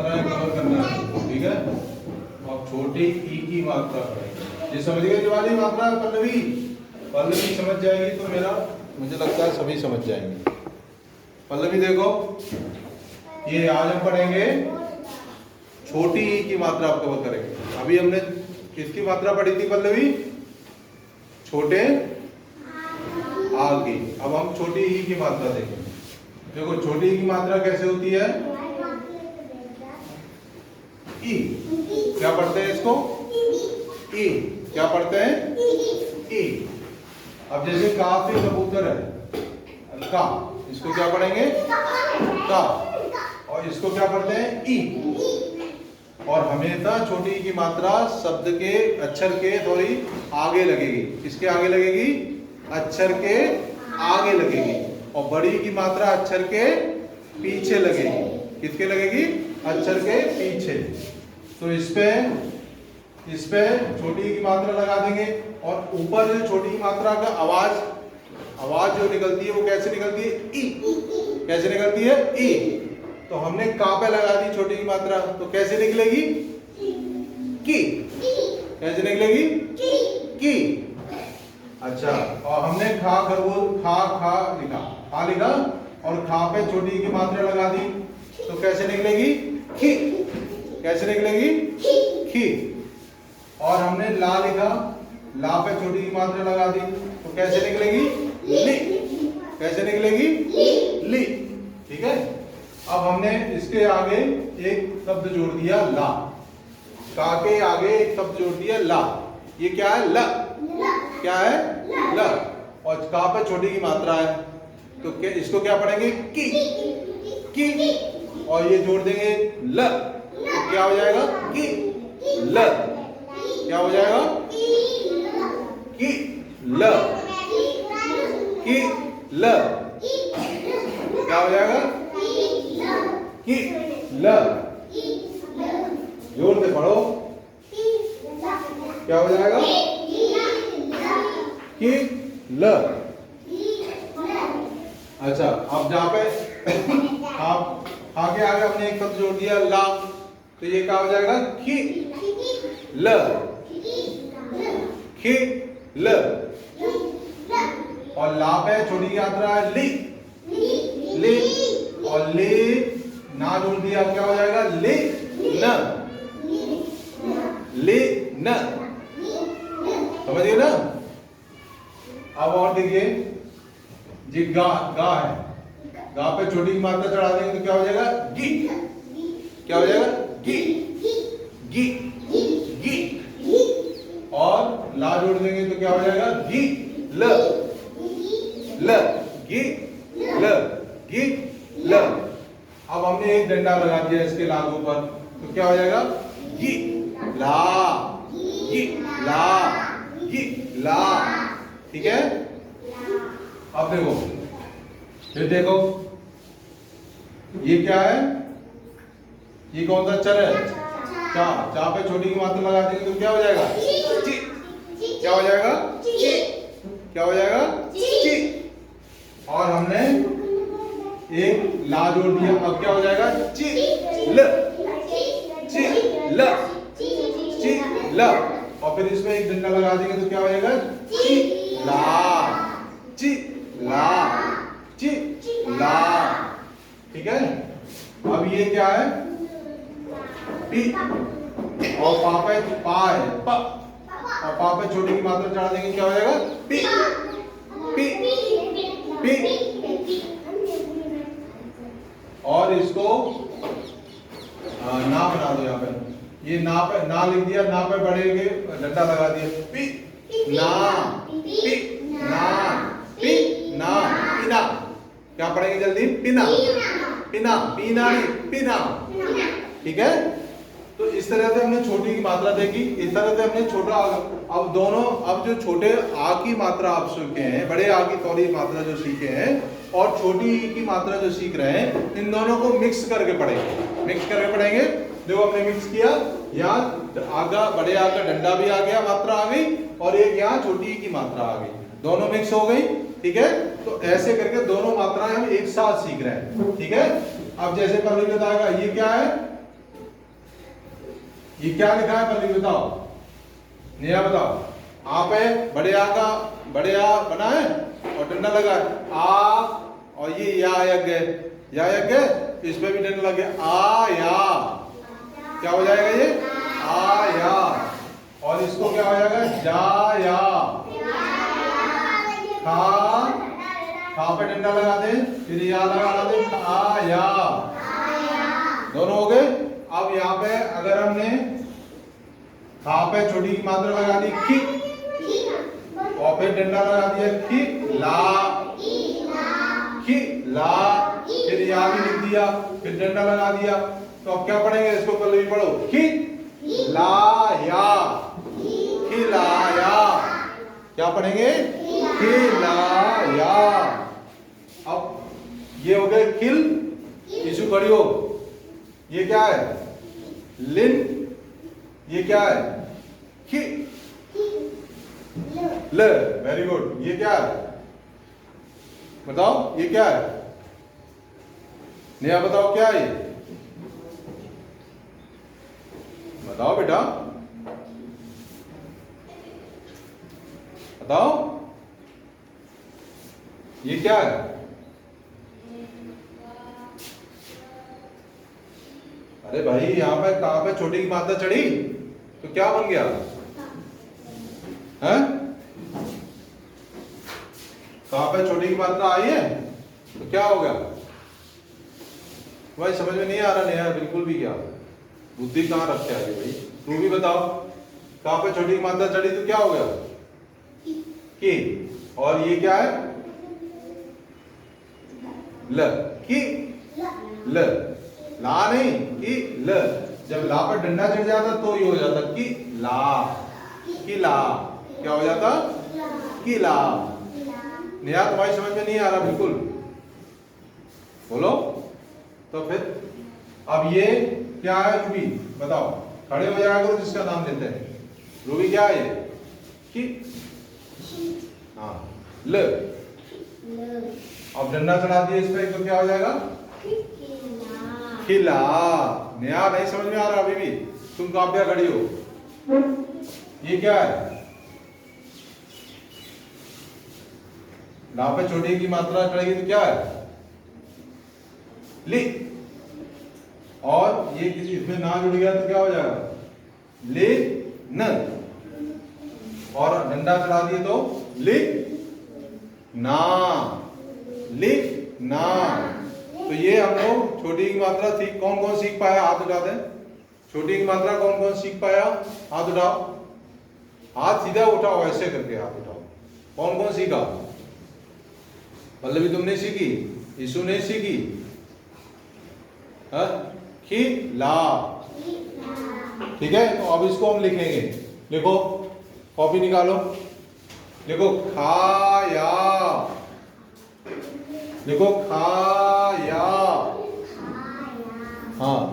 मात्राएं कवर करना है, ठीक है। अब छोटी ई की मात्रा पढ़ेंगे। ये समझ गए जो वाली मात्रा पल्लवी, पल्लवी समझ जाएगी तो मेरा मुझे लगता है सभी समझ जाएंगे। पल्लवी देखो, ये आज हम पढ़ेंगे छोटी ई की मात्रा आप कवर करेंगे। अभी हमने किसकी मात्रा पढ़ी थी पल्लवी? छोटे आ की। अब हम छोटी ई की मात्रा देखेंगे। देखो छोटी ई की मात्रा कैसे होती है? ई। क्या पढ़ते हैं इसको? ई। क्या पढ़ते हैं? ई। अब जैसे काफी कबूतर है, का, इसको क्या पढ़ेंगे? का। और इसको क्या पढ़ते हैं? ई। और हमेशा छोटी ई की मात्रा शब्द के अक्षर के थोड़ी आगे लगेगी। किसके आगे लगेगी? अक्षर के आगे लगेगी। और बड़ी की मात्रा अक्षर के पीछे लगेगी। किसके लगेगी? अक्षर के पीछे। तो इस पे छोटी की मात्रा लगा देंगे। और ऊपर जो छोटी की मात्रा का आवाज जो निकलती है वो कैसे निकलती है? ई। कैसे निकलती है? ई। तो हमने का पे लगा दी छोटी की मात्रा, तो कैसे निकलेगी? की। कैसे निकलेगी? की। अच्छा, और हमने खा खरगोश खा लिखा, खा लिखा और खा पे छोटी की मात्रा लगा दी, तो कैसे निकलेगी? खी। कैसे निकलेगी? खी। और हमने ला लिखा, ला पे छोटी की मात्रा लगा दी, तो कैसे निकलेगी? ली। कैसे निकलेगी? ली। ठीक है। अब हमने इसके आगे एक शब्द जोड़ दिया ला, का के आगे एक शब्द जोड़ दिया ला। ये क्या है? ल। क्या है? ल। और का पे छोटी की मात्रा है, तो क्या इसको क्या पढ़ेंगे? की। की। और ये जोड़ देंगे ल, तो क्या हो जाएगा? की ल। क्या हो जाएगा? की ल। की ल। क्या हो जाएगा? की ल। जोर से पढ़ो। क्या हो जाएगा? की ल। अच्छा, अब जहाँ पे आप आगे हमने एक शब्द जोड़ दिया ला, तो ये क्या हो जाएगा? खी ल। खी ल। और ला पे छोटी की मात्रा है ली। ली। और ले ना जोड़ दिया, क्या हो जाएगा? ले न। ले न। समझ गए ना? अब और देखिए, जी गा, गा है, गा पे छोटी की मात्रा चढ़ा देंगे तो क्या हो जाएगा? गी। क्या हो जाएगा? गी। गी। गी। और ला जोड़ देंगे तो क्या हो जाएगा? गी ल। ल। गी ल। गी ल। अब हमने एक डंडा लगा दिया इसके लागू पर, तो क्या हो जाएगा? गी ला। गी ला। गी ला। ठीक है। अब देखो, फिर देखो, ये क्या है? ये कौन सा अक्षर है? चा। चा पे छोटी की मात्रा लगा देंगे तो क्या हो जाएगा? ची। क्या हो जाएगा? ची। क्या हो जाएगा? ची। और हमने एक ला जोड़ दिया, अब क्या हो जाएगा? ची ल। ची ल। ची ल। और फिर इसमें एक डंडा लगा देंगे तो क्या हो जाएगा? ची ला। ची ला। ची ला। ठीक है। अब ये क्या है? पी। और पा पे पा है, प। और पा पे छोटी की मात्रा चढ़ा देंगे, क्या हो जाएगा? पी। पी। पी। और इसको ना बना दो। यहाँ पे ये ना पे ना लिख दिया, ना पे बढ़ेंगे डंडा लगा दिया, पी ना। पी ना। पी ना। पीना। क्या पढ़ेंगे जल्दी? पीना। पीना। पीना नहीं, पीना। ठीक है। तो इस तरह से हमने छोटी की मात्रा देखी, इस तरह से हमने छोटा। अब दोनों, अब जो छोटे आ की मात्रा आप सीखे हैं, बड़े आ की थोड़ी मात्रा जो सीखे हैं, और छोटी ई की मात्रा जो सीख रहे हैं, इन दोनों को मिक्स करके पढ़ेंगे। मिक्स करके पढ़ेंगे। देखो हमने मिक्स किया, यहाँ आगा बड़े आ का डंडा भी आ गया, मात्रा आ गई, और एक यहाँ छोटी ई की मात्रा आ गई, दोनों मिक्स हो गई। ठीक है। तो ऐसे करके दोनों मात्राएं हम एक साथ सीख रहे हैं। ठीक है। अब जैसे पहले बताएगा, ये क्या है? ये क्या लिखा है पल्लवी बताओ, नेहा बताओ। आ पे बड़े आ का बड़े आ बना है और डंडा लगा है आ, और ये या यज्ञ इस पे भी डंडा लग गया आ या, क्या हो जाएगा ये आ या, और इसको क्या हो जाएगा जा या, खा पे डंडा लगा दे फिर या लगा दे खा या, दोनों हो गए। अब यहाँ पे अगर हमने खा पे छोटी की मात्रा लगा दी खी, और फिर डंडा लगा दिया खी ला, फिर या भी लिख दिया फिर डंडा लगा दिया, तो अब क्या पढ़ेंगे इसको पल्लवी पढ़ो खी ला या, क्या पढ़ेंगे खिलाया। अब ये हो गए खिल, इशू खड़ी हो, ये क्या है लिन, ये क्या है खि ल, वेरी गुड। ये क्या है बताओ, ये क्या है नेहा बताओ क्या है ये, बताओ बेटा बताओ ये क्या है, अरे भाई यहाँ पे कहां पे छोटी की मात्रा चढ़ी तो क्या बन गया है, कहां पे छोटी की मात्रा आई है तो क्या हो गया, भाई समझ में नहीं आ रहा नेहा बिल्कुल भी, क्या बुद्धि कहाँ रखे आगे भाई, तू भी बताओ कहां पे छोटी की मात्रा चढ़ी तो क्या हो गया की, और ये क्या है ल की ल, ला नहीं कि ल, जब ला पर डंडा चढ़ जाता तो ये हो जाता कि ला, क्या हो जाता कि ला। नेहा तुम्हारी समझ में नहीं आ रहा बिल्कुल, बोलो तो फिर। अब ये क्या है रूबी बताओ, खड़े हो जाया करो जिसका नाम लेते हैं, रूबी क्या है ये कि, हाँ ल, अब डंडा चढ़ा दिया इस पे तो क्या हो जाएगा खिला। नेहा नहीं समझ में आ रहा अभी भी, तुम काव्या खड़ी हो, ये क्या है ला पे छोटी की मात्रा चढ़ेगी तो क्या है ली, और ये किसी इसमें ना जुड़ गया तो क्या हो जाएगा ले न, और डंडा चढ़ा दिए तो ले ना, लिख ना। तो ये हम लोग छोटी की मात्रा सीख, कौन कौन सीख पाया हाथ उठा दें, छोटी की मात्रा कौन कौन सीख पाया हाथ उठाओ, हाथ सीधा उठाओ ऐसे करके हाथ उठाओ, कौन कौन सीखा, पल्लवी तुमने सीखी, यीशु ने सीखी, खिला, ठीक है। तो अब इसको हम लिखेंगे, लिखो कॉपी निकालो, लिखो खाया, लिखो खाया, हाँ